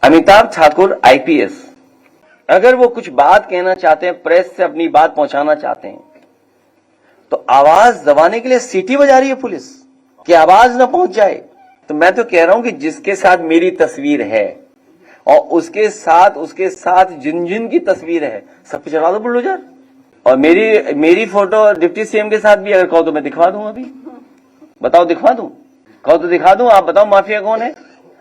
Amitabh Thakur IPS अगर वो कुछ बात कहना चाहते हैं, प्रेस से अपनी बात पहुंचाना चाहते हैं, तो आवाज दबाने के लिए सीटी बजा रही है पुलिस कि आवाज ना पहुंच जाए। तो मैं तो कह रहा हूं कि जिसके साथ मेरी तस्वीर है और उसके साथ जिन जिन की तस्वीर है, सब पे चढ़ा दो बुलडोजर। और मेरी फोटो डिप्टी सीएम के साथ भी अगर कहो तो मैं दिखवा दूं। अभी बताओ, दिखवा दूं? कहो तो दिखा दूं। आप बताओ माफिया कौन है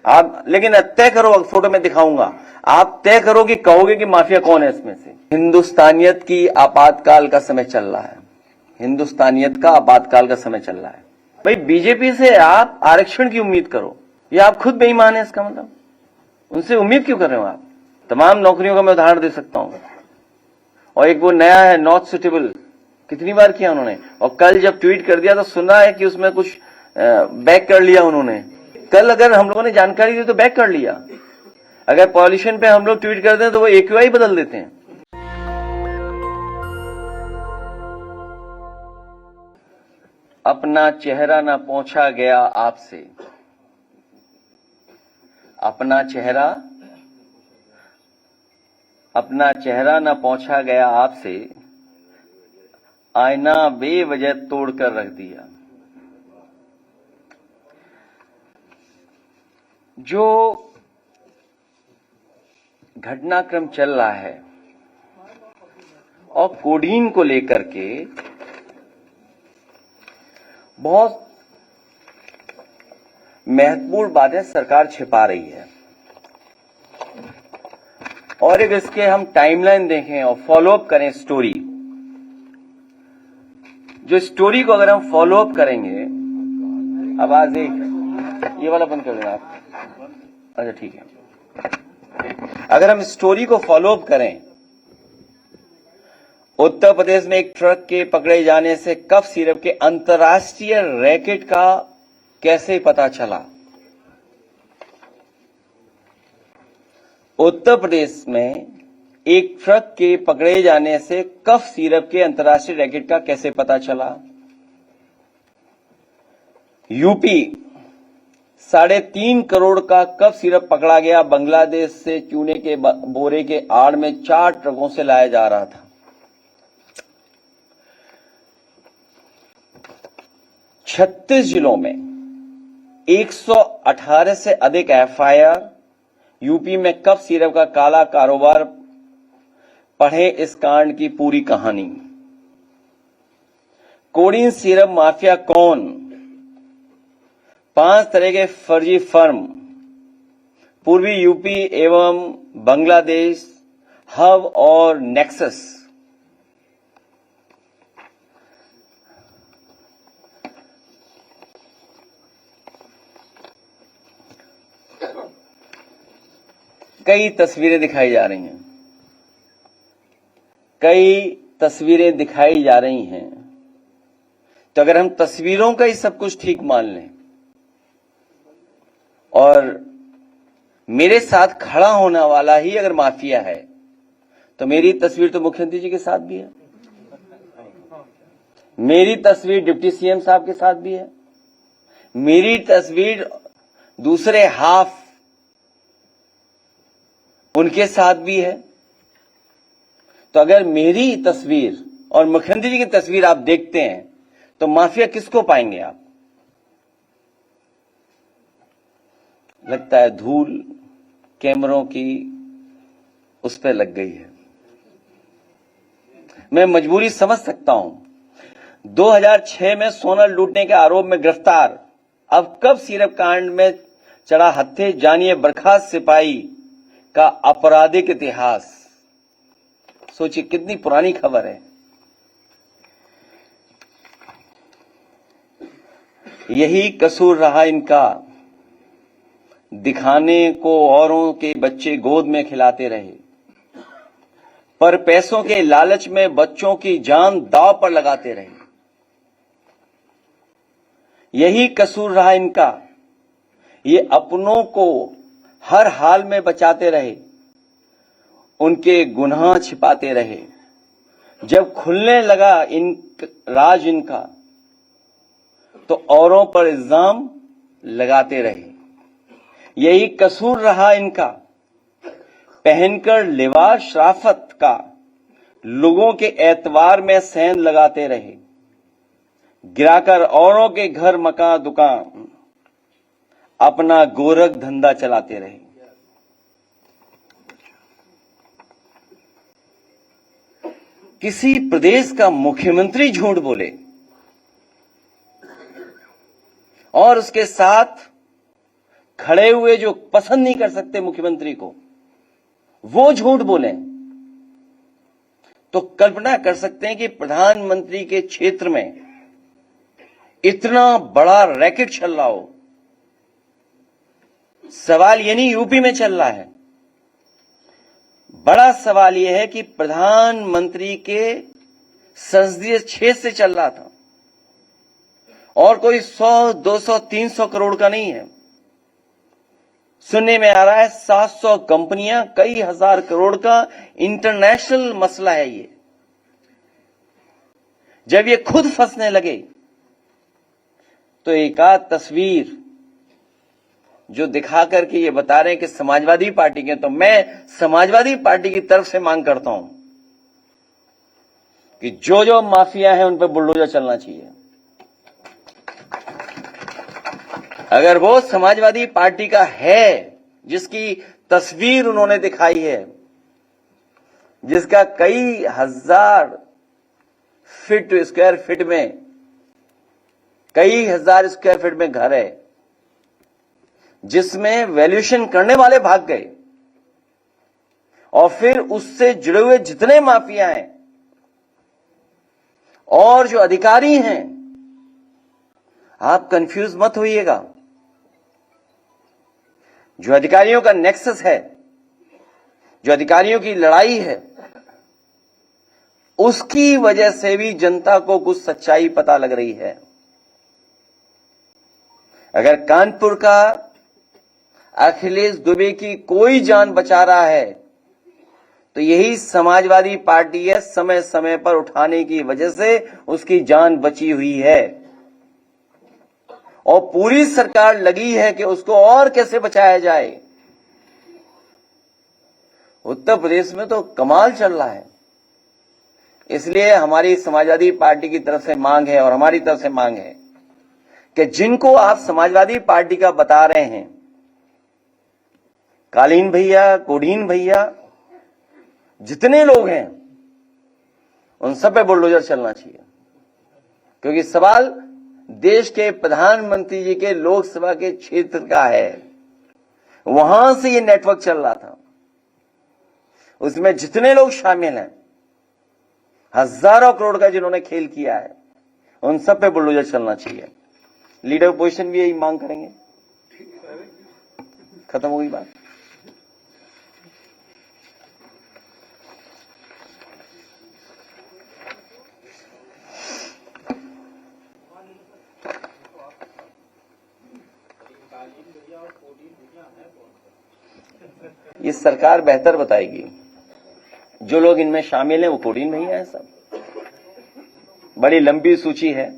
आप, लेकिन तय करो, फोटो में दिखाऊंगा, आप तय करो कि कहोगे कि माफिया कौन है इसमें से। हिंदुस्तानियत की आपातकाल का समय चल रहा है, हिंदुस्तानियत का आपातकाल का समय चल रहा है। भाई बीजेपी से आप आरक्षण की उम्मीद करो, या आप खुद बेईमान है, इसका मतलब उनसे उम्मीद क्यों कर रहे हो आप? तमाम नौकरियों का मैं उदाहरण दे सकता हूं। और एक वो नया है नॉट सुटेबल, कितनी बार किया उन्होंने, और कल जब ट्वीट कर दिया तो सुना है कि उसमें कुछ बैक कर लिया उन्होंने। कल अगर हम लोगों ने जानकारी दी तो बैक कर लिया। अगर पॉल्यूशन पे हम लोग ट्वीट कर दें तो वो AQI बदल देते हैं। अपना चेहरा ना पोंछा गया आपसे, अपना चेहरा ना पोंछा गया आपसे, आईना बेवजह तोड़कर रख दिया। जो घटनाक्रम चल रहा है और कोडीन को लेकर के बहुत महत्वपूर्ण बातें सरकार छिपा रही है, और एक इसके हम टाइमलाइन देखें और फॉलोअप करें स्टोरी, जो स्टोरी को अगर हम फॉलोअप करेंगे, आवाज एक ये वाला बंद कर देना आप, अच्छा ठीक है। अगर हम स्टोरी को फॉलोअप करें, उत्तर प्रदेश में एक ट्रक के पकड़े जाने से कफ सिरप के अंतर्राष्ट्रीय रैकेट का कैसे पता चला? उत्तर प्रदेश में एक ट्रक के पकड़े जाने से कफ सिरप के अंतर्राष्ट्रीय रैकेट का कैसे पता चला? यूपी 3.5 करोड़ का कफ सिरप पकड़ा गया, बांग्लादेश से चूने के बोरे के आड़ में 4 ट्रकों से लाया जा रहा था। 36 जिलों में 118 से अधिक FIR, यूपी में कफ सिरप का काला कारोबार। पढ़े इस कांड की पूरी कहानी। कोडीन सिरप माफिया कौन? 5 तरह के फर्जी फर्म, पूर्वी यूपी एवं बांग्लादेश, हब और नेक्सस। कई तस्वीरें दिखाई जा रही हैं, तो अगर हम तस्वीरों का ही सब कुछ ठीक मान लें और मेरे साथ खड़ा होने वाला ही अगर माफिया है, तो मेरी तस्वीर तो मुख्यमंत्री जी के साथ भी है, मेरी तस्वीर डिप्टी सीएम साहब के साथ भी है, मेरी तस्वीर दूसरे हाफ उनके साथ भी है। तो अगर मेरी तस्वीर और मुख्यमंत्री जी की तस्वीर आप देखते हैं, तो माफिया किसको पाएंगे आप? लगता है धूल कैमरों की उस पर लग गई है। मैं मजबूरी समझ सकता हूं। 2006 में सोना लूटने के आरोप में गिरफ्तार, अब कफ सिरप कांड में चढ़ा हत्थे, जानिए बर्खास्त सिपाही का आपराधिक इतिहास। सोचिए कितनी पुरानी खबर है। यही कसूर रहा इनका, दिखाने को औरों के बच्चे गोद में खिलाते रहे, पर पैसों के लालच में बच्चों की जान दांव पर लगाते रहे। यही कसूर रहा इनका, ये अपनों को हर हाल में बचाते रहे, उनके गुनाह छिपाते रहे। जब खुलने लगा राज इनका, तो औरों पर इल्जाम लगाते रहे। यही कसूर रहा इनका, पहनकर लिबास शराफत का लोगों के एतवार में सेंध लगाते रहे, गिराकर औरों के घर मकान दुकान अपना गोरख धंधा चलाते रहे। किसी प्रदेश का मुख्यमंत्री झूठ बोले और उसके साथ खड़े हुए जो पसंद नहीं कर सकते मुख्यमंत्री को, वो झूठ बोले, तो कल्पना कर सकते हैं कि प्रधानमंत्री के क्षेत्र में इतना बड़ा रैकेट चल रहा हो। सवाल ये नहीं यूपी में चल रहा है, बड़ा सवाल यह है कि प्रधानमंत्री के संसदीय क्षेत्र से चल रहा था और कोई 100, 200, 300 करोड़ का नहीं है। सुनने में आ रहा है 700 कंपनियां, कई हजार करोड़ का इंटरनेशनल मसला है ये। जब ये खुद फंसने लगे तो एक आध तस्वीर जो दिखा करके ये बता रहे हैं कि समाजवादी पार्टी के, तो मैं समाजवादी पार्टी की तरफ से मांग करता हूं कि जो जो माफिया है उन पर बुलडोजर चलना चाहिए। अगर वो समाजवादी पार्टी का है जिसकी तस्वीर उन्होंने दिखाई है, जिसका कई हजार स्क्वायर फीट में, कई हजार स्क्वायर फीट में घर है, जिसमें वैल्यूएशन करने वाले भाग गए और फिर उससे जुड़े हुए जितने माफिया हैं और जो अधिकारी हैं, आप कंफ्यूज मत होइएगा। जो अधिकारियों का नेक्सस है, जो अधिकारियों की लड़ाई है, उसकी वजह से भी जनता को कुछ सच्चाई पता लग रही है। अगर कानपुर का अखिलेश दुबे की कोई जान बचा रहा है तो यही समाजवादी पार्टी है, समय समय पर उठाने की वजह से उसकी जान बची हुई है और पूरी सरकार लगी है कि उसको और कैसे बचाया जाए। उत्तर प्रदेश में तो कमाल चल रहा है। इसलिए हमारी समाजवादी पार्टी की तरफ से मांग है और हमारी तरफ से मांग है कि जिनको आप समाजवादी पार्टी का बता रहे हैं, कालीन भैया, कोडीन भैया, जितने लोग हैं, उन सब पे बुलडोजर चलना चाहिए। क्योंकि सवाल देश के प्रधानमंत्री जी के लोकसभा के क्षेत्र का है। वहां से ये नेटवर्क चल रहा था, उसमें जितने लोग शामिल हैं, हजारों करोड़ का जिन्होंने खेल किया है, उन सब पे बुलडोजर चलना चाहिए। लीडर ऑपोजिशन भी यही मांग करेंगे। खत्म हो गई बात। ये सरकार बेहतर बताएगी। जो लोग इनमें शामिल हैं वो कोडीन भैया हैं। सब बड़ी लंबी सूची है।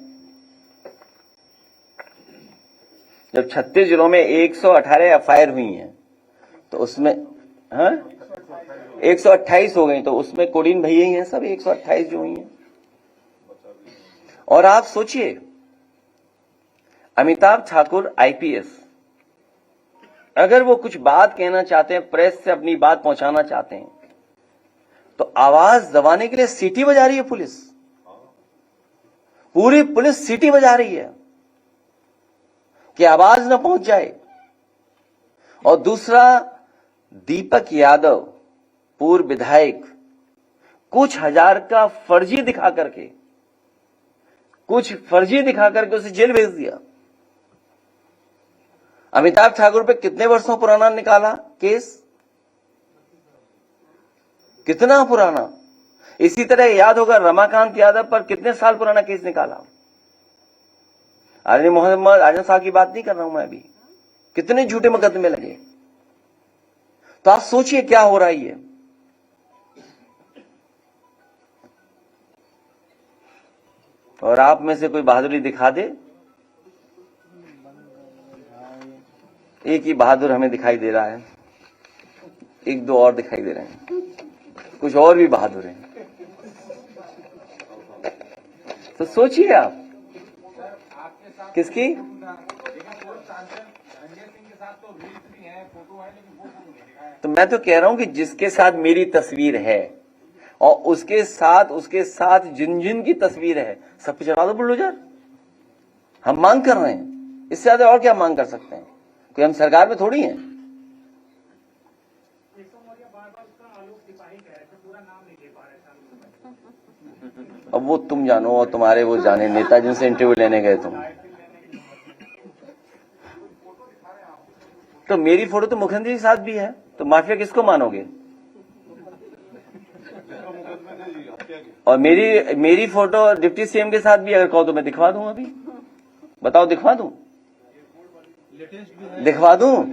जब 36 जिलों में 118 एफआईआर हुई हैं तो उसमें 128 हो गई, तो उसमें कोडीन भैया ही हैं सब 128 जो हुई हैं। और आप सोचिए, अमिताभ ठाकुर आईपीएस, अगर वो कुछ बात कहना चाहते हैं, प्रेस से अपनी बात पहुंचाना चाहते हैं, तो आवाज दबाने के लिए सीटी बजा रही है पुलिस। पूरी पुलिस सीटी बजा रही है कि आवाज न पहुंच जाए। और दूसरा, दीपक यादव पूर्व विधायक कुछ हजार का फर्जी दिखा करके उसे जेल भेज दिया। अमिताभ ठाकुर पे कितने वर्षों पुराना निकाला केस, कितना पुराना। इसी तरह याद होगा रमाकांत यादव पर कितने साल पुराना केस निकाला। आदरणीय मोहम्मद आजम साहब की बात नहीं कर रहा हूं मैं अभी, कितने झूठे मुकदमे लगे। तो आप सोचिए क्या हो रहा है ये। और आप में से कोई बहादुरी दिखा दे। एक ही बहादुर हमें दिखाई दे रहा है, एक दो और दिखाई दे रहे हैं, कुछ और भी बहादुर हैं। तो सोचिए आप किसकी तो मैं तो कह रहा हूं कि जिसके साथ मेरी तस्वीर है और उसके साथ जिन जिन की तस्वीर है सब पे चढ़ा दो बुलडोजर। हम मांग कर रहे हैं, इससे ज्यादा और क्या मांग कर सकते हैं? कोई हम सरकार में थोड़ी हैं। अब वो तुम जानो और तुम्हारे वो जाने नेता जिनसे इंटरव्यू लेने गए तुम। तो मेरी फोटो तो मुख्यमंत्री के साथ भी है, तो माफिया किसको मानोगे? और मेरी फोटो डिप्टी सीएम के साथ भी अगर कहो तो मैं दिखवा दूं। अभी बताओ, दिखवा दूं? दिखवा दूं?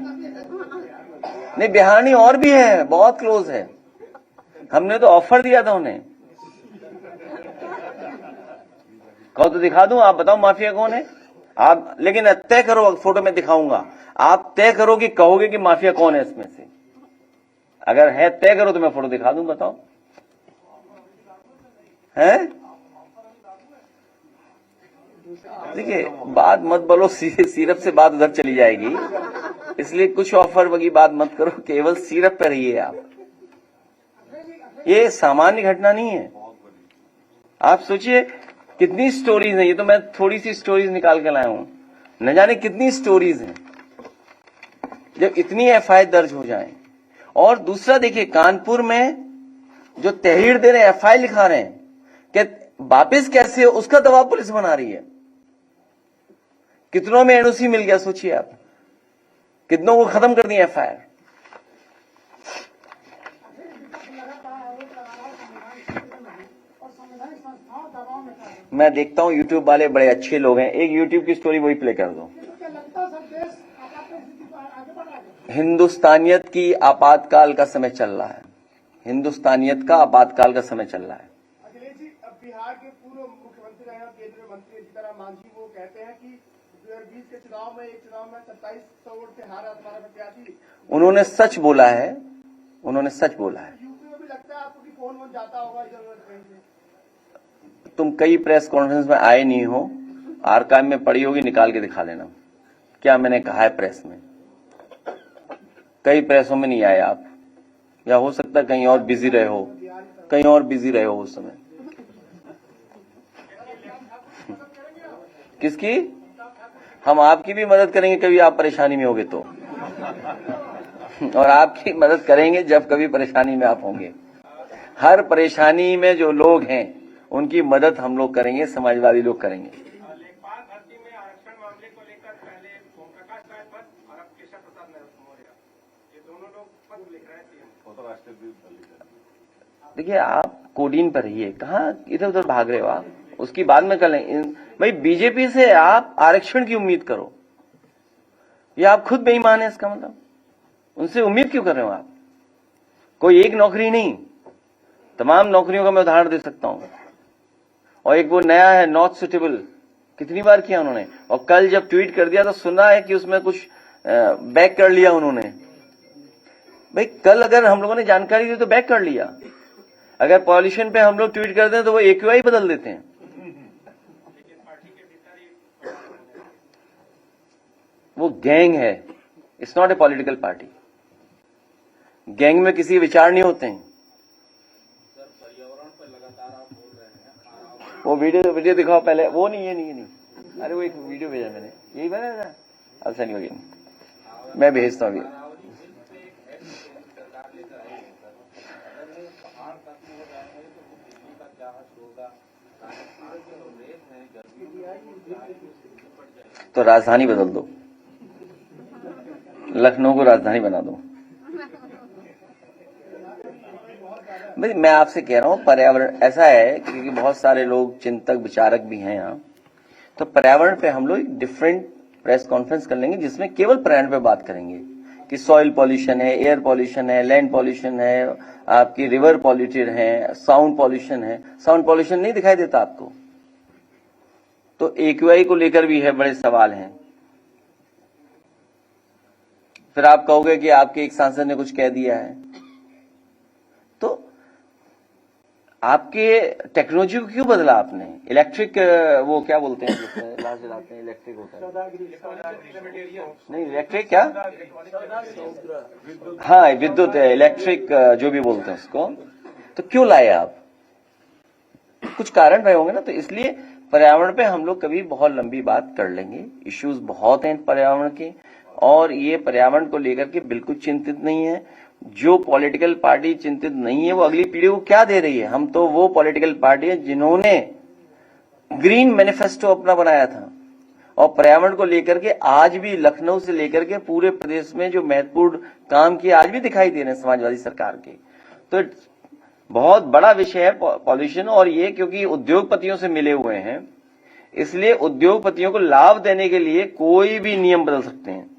नहीं, बिहानी और भी है, बहुत क्लोज है। हमने तो ऑफर दिया था उन्हें। कहो तो दिखा दूं? आप बताओ माफिया कौन है आप, लेकिन तय करो, फोटो में दिखाऊंगा। आप तय करो कि कहोगे कि माफिया कौन है इसमें से। अगर है तय करो तो मैं फोटो दिखा दूं, बताओ। है देखिए, बात मत बोलो, सिरप से बात उधर चली जाएगी, इसलिए कुछ ऑफर वगी बात मत करो, केवल सिरप पर रहिए आप। ये सामान्य घटना नहीं है। आप सोचिए कितनी स्टोरीज हैं। ये तो मैं थोड़ी सी स्टोरीज निकाल के लाया हूं, न जाने कितनी स्टोरीज हैं जब इतनी एफआईआर दर्ज हो जाए। और दूसरा देखिए, कानपुर में जो तहरीर दे रहे हैं, एफआईआर लिखा रहे हैं कि वापिस कैसे हो, उसका दबाव पुलिस बना रही है। कितनों में एनओसी मिल गया, सोचिए आप, कितनों को खत्म कर दिया एफआईआर। मैं देखता हूं यूट्यूब वाले बड़े अच्छे लोग हैं, एक यूट्यूब की स्टोरी वही प्ले कर दो। हिंदुस्तानियत की आपातकाल का समय चल रहा है, हिंदुस्तानियत का आपातकाल का समय चल रहा है। अखिलेश जी, अब बिहार के पूर्व मुख्यमंत्री रहे केंद्रीय मंत्री सीताराम मांझी वो कहते हैं कि 2020 के चुनाव में 2700 वोट से हारा हमारा प्रत्याशी। उन्होंने सच बोला है, उन्होंने सच बोला है। यूपी में भी लगता है आपको कि कौन बन जाता होगा इधर कहीं से। तुम कई प्रेस कॉन्फ्रेंस में आए नहीं हो, आर्काइव में पड़ी होगी, निकाल के दिखा लेना क्या मैंने कहा है प्रेस में। कई प्रेसों में नहीं आए आप, या हो सकता है कहीं और बिजी रहे हो, कहीं और बिजी रहे हो उस समय। किसकी? हम आपकी भी मदद करेंगे कभी आप परेशानी में होगे तो, और आपकी मदद करेंगे जब कभी परेशानी में आप होंगे। हर परेशानी में जो लोग हैं उनकी मदद हम लोग करेंगे, समाजवादी लोग करेंगे। लेखपाल भर्ती में आरक्षण मामले को लेकर पहले ओम प्रकाश राय पद और अब केशव प्रसाद मौर्य, ये दोनों लोग पद लिख रहे थे। देखिए, आप कोडीन पर रहिए, कहाँ इधर उधर भाग रहे हो आप, उसकी बाद में कर लें। भाई बीजेपी से आप आरक्षण की उम्मीद करो, या आप खुद बेईमान है, इसका मतलब उनसे उम्मीद क्यों कर रहे हो आप? कोई एक नौकरी नहीं, तमाम नौकरियों का मैं उदाहरण दे सकता हूं। और एक वो नया है नॉट सुटेबल, कितनी बार किया उन्होंने, और कल जब ट्वीट कर दिया तो सुना है कि उसमें कुछ बैक कर लिया उन्होंने। भाई कल अगर हम लोगों ने जानकारी दी तो बैक कर लिया, अगर पॉल्यूशन पे हम लोग ट्वीट करते हैं तो वो AQI बदल देते हैं। वो गैंग है, it's not a political party. Gang में किसी विचार नहीं होते हैं। वो वीडियो दिखाओ पहले, वो नहीं, ये नहीं। अरे वो एक वीडियो भेजा मैंने, यही बनाया था। अच्छा नहीं होगी, मैं भेजता हूँ। तो राजधानी बदल दो, लखनऊ को राजधानी बना दो। भाई मैं आपसे कह रहा हूं, पर्यावरण ऐसा है क्योंकि बहुत सारे लोग चिंतक विचारक भी हैं यहाँ, तो पर्यावरण पे हम लोग एक डिफरेंट प्रेस कॉन्फ्रेंस कर लेंगे जिसमें केवल पर्यावरण पे बात करेंगे कि सॉइल पॉल्यूशन है, एयर पॉल्यूशन है, लैंड पॉल्यूशन है, आपकी रिवर पॉल्यूटेड है, साउंड पॉल्यूशन है। साउंड पॉल्यूशन नहीं दिखाई देता आपको? तो AQI को लेकर भी है, बड़े सवाल हैं। फिर आप कहोगे कि आपके एक सांसद ने कुछ कह दिया है, आपके टेक्नोलॉजी को क्यों बदला आपने? इलेक्ट्रिक वो क्या बोलते हैं जिसमें लाश जलाते हैं, इलेक्ट्रिक होता है नहीं, इलेक्ट्रिक क्या, हाँ विद्युत है, इलेक्ट्रिक जो भी बोलते हैं उसको, तो क्यों लाए आप? कुछ कारण रहे होंगे ना। तो इसलिए पर्यावरण पे हम लोग कभी बहुत लंबी बात कर लेंगे, इश्यूज बहुत हैं पर्यावरण के, और ये पर्यावरण को लेकर के बिल्कुल चिंतित नहीं है। जो पॉलिटिकल पार्टी चिंतित नहीं है वो अगली पीढ़ी को क्या दे रही है? हम तो वो पॉलिटिकल पार्टी है जिन्होंने ग्रीन मैनिफेस्टो अपना बनाया था, और पर्यावरण को लेकर के आज भी लखनऊ से लेकर के पूरे प्रदेश में जो महत्वपूर्ण काम किए आज भी दिखाई दे रहे हैं समाजवादी सरकार के। तो बहुत बड़ा विषय है पॉल्यूशन, और ये क्योंकि उद्योगपतियों से मिले हुए हैं, इसलिए उद्योगपतियों को लाभ देने के लिए कोई भी नियम बदल सकते हैं,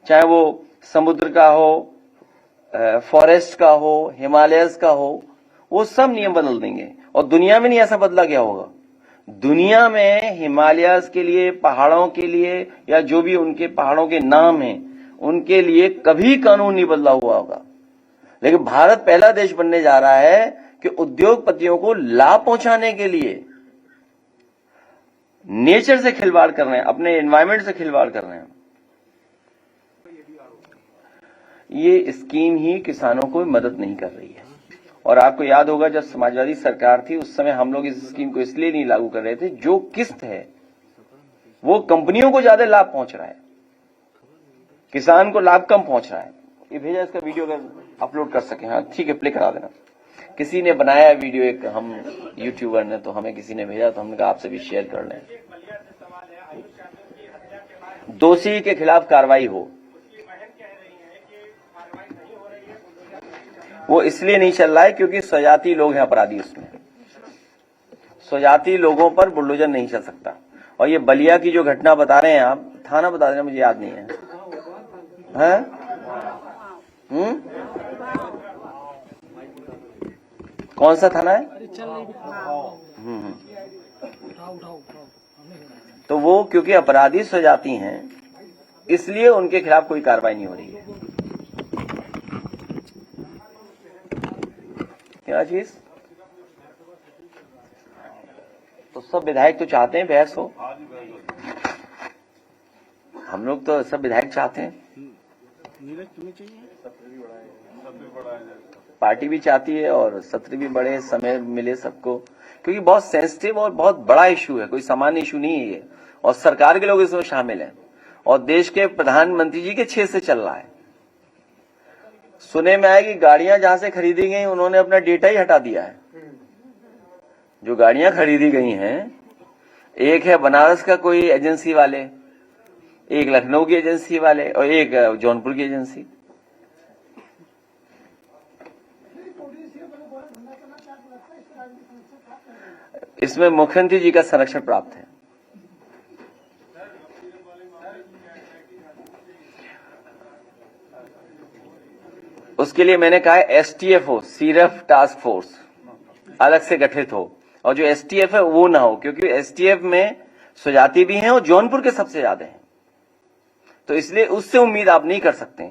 चाहे वो समुद्र का हो, फॉरेस्ट का हो, हिमालयस का हो, वो सब नियम बदल देंगे। और दुनिया में नहीं ऐसा बदला गया होगा। दुनिया में हिमालयस के लिए, पहाड़ों के लिए, या जो भी उनके पहाड़ों के नाम हैं, उनके लिए कभी कानून नहीं बदला हुआ होगा। लेकिन भारत पहला देश बनने जा रहा है कि उद्योगपतियों को लाभ पहुंचाने के लिए नेचर से खिलवाड़ कर रहे हैं, अपने एनवायरमेंट से खिलवाड़ कर रहे हैं। ये स्कीम ही किसानों को मदद नहीं कर रही है। और आपको याद होगा जब समाजवादी सरकार थी उस समय हम लोग इस स्कीम को इसलिए नहीं लागू कर रहे थे, जो किस्त है वो कंपनियों को ज्यादा लाभ पहुंच रहा है, किसान को लाभ कम पहुंच रहा है। ये भेजा, इसका वीडियो अगर अपलोड कर सके, हाँ ठीक है, प्ले करा देना। किसी ने बनाया वीडियो, एक हम यूट्यूबर ने, तो हमें किसी ने भेजा, तो हमने कहा आपसे भी शेयर कर लें। दोषी के खिलाफ कार्रवाई हो, वो इसलिए नहीं चल रहा है क्योंकि स्वजाति लोग हैं अपराधी उसमें। स्वजाति लोगों पर बुलडोजर नहीं चल सकता। और ये बलिया की जो घटना बता रहे हैं आप, थाना बता देना, मुझे याद नहीं है, कौन सा थाना है? तो वो क्योंकि अपराधी स्वजाति हैं इसलिए उनके खिलाफ कोई कार्रवाई नहीं हो रही है। क्या चीज? तो सब विधायक तो चाहते हैं बहस हो, हम लोग तो सब विधायक चाहते हैं, पार्टी भी चाहती है और सत्र भी बढ़े, समय मिले सबको, क्योंकि बहुत सेंसिटिव और बहुत बड़ा इशू है, कोई सामान्य इशू नहीं है ये। और सरकार के लोग इसमें शामिल हैं, और देश के प्रधानमंत्री जी के छेद से चल रहा है। सुने में आया कि गाड़ियां जहां से खरीदी गई उन्होंने अपना डेटा ही हटा दिया है। जो गाड़ियां खरीदी गई हैं, एक है बनारस का कोई एजेंसी वाले, एक लखनऊ की एजेंसी वाले, और एक जौनपुर की एजेंसी। इसमें मुख्यमंत्री जी का संरक्षण प्राप्त है। उसके लिए मैंने कहा है एसटीएफ हो, सीरफ टास्क फोर्स अलग से गठित हो, और जो एसटीएफ है वो ना हो, क्योंकि एसटीएफ में स्वजाति भी हैं और जौनपुर के सबसे ज्यादा हैं। तो इसलिए उससे उम्मीद आप नहीं कर सकते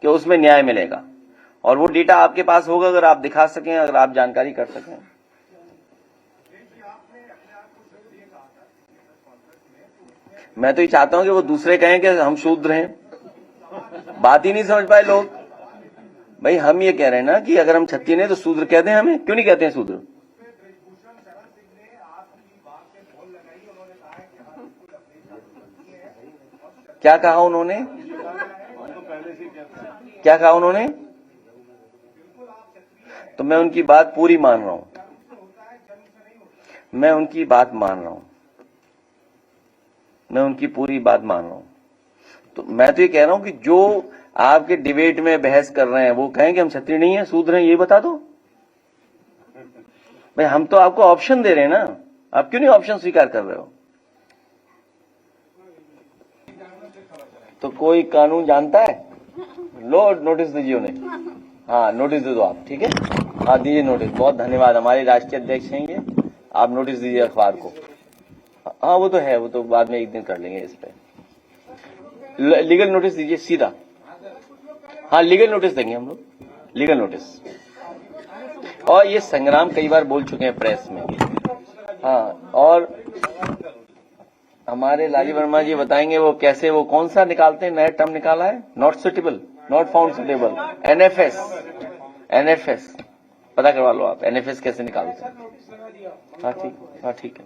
कि उसमें न्याय मिलेगा। और वो डेटा आपके पास होगा अगर आप दिखा सकें, अगर आप जानकारी कर सकें। मैं तो ये चाहता हूं कि वो दूसरे कहें कि हम शूद्र हैं। बात ही नहीं समझ पाए लोग। भाई हम ये कह रहे हैं ना कि अगर हम क्षत्रिय नहीं तो शूद्र कहते हैं, हमें क्यों नहीं कहते हैं शूद्र? क्या कहा उन्होंने? क्या कहा उन्होंने? तो मैं उनकी बात पूरी मान रहा हूं, मैं उनकी बात मान रहा हूं, मैं उनकी पूरी बात मान रहा हूं। तो मैं तो ये कह रहा हूं कि जो आपके डिबेट में बहस कर रहे हैं वो कहें कि हम क्षत्रिय नहीं है, शूद्र हैं, ये बता दो। भाई हम तो आपको ऑप्शन दे रहे हैं ना, आप क्यों नहीं ऑप्शन स्वीकार कर रहे हो? तो कोई कानून जानता है? लो नोटिस दीजिए उन्हें। हाँ नोटिस दे दो आप, ठीक है? हाँ दीजिए नोटिस। बहुत धन्यवाद, हमारे राष्ट्रीय अध्यक्ष हैं ये, आप नोटिस दीजिए अखबार को। हाँ वो तो है, वो तो बाद में एक दिन कर लेंगे इस पे। लीगल नोटिस दीजिए सीधा। हाँ लीगल नोटिस देंगे हम लोग, लीगल नोटिस। और ये संग्राम कई बार बोल चुके हैं प्रेस में। हाँ, और हमारे लाली वर्मा जी बताएंगे वो कैसे, वो कौन सा निकालते हैं, नया टर्म निकाला है, not suitable, not found suitable, NFS पता करवा लो आप, एनएफएस कैसे निकालते हैं। हाँ ठीक है।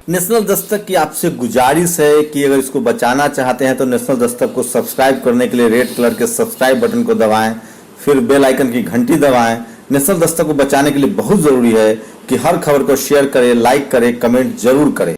नेशनल दस्तक की आपसे गुजारिश है कि अगर इसको बचाना चाहते हैं तो नेशनल दस्तक को सब्सक्राइब करने के लिए रेड कलर के सब्सक्राइब बटन को दबाएं, फिर बेल आइकन की घंटी दबाएं। नेशनल दस्तक को बचाने के लिए बहुत जरूरी है कि हर खबर को शेयर करें, लाइक करें, कमेंट जरूर करें।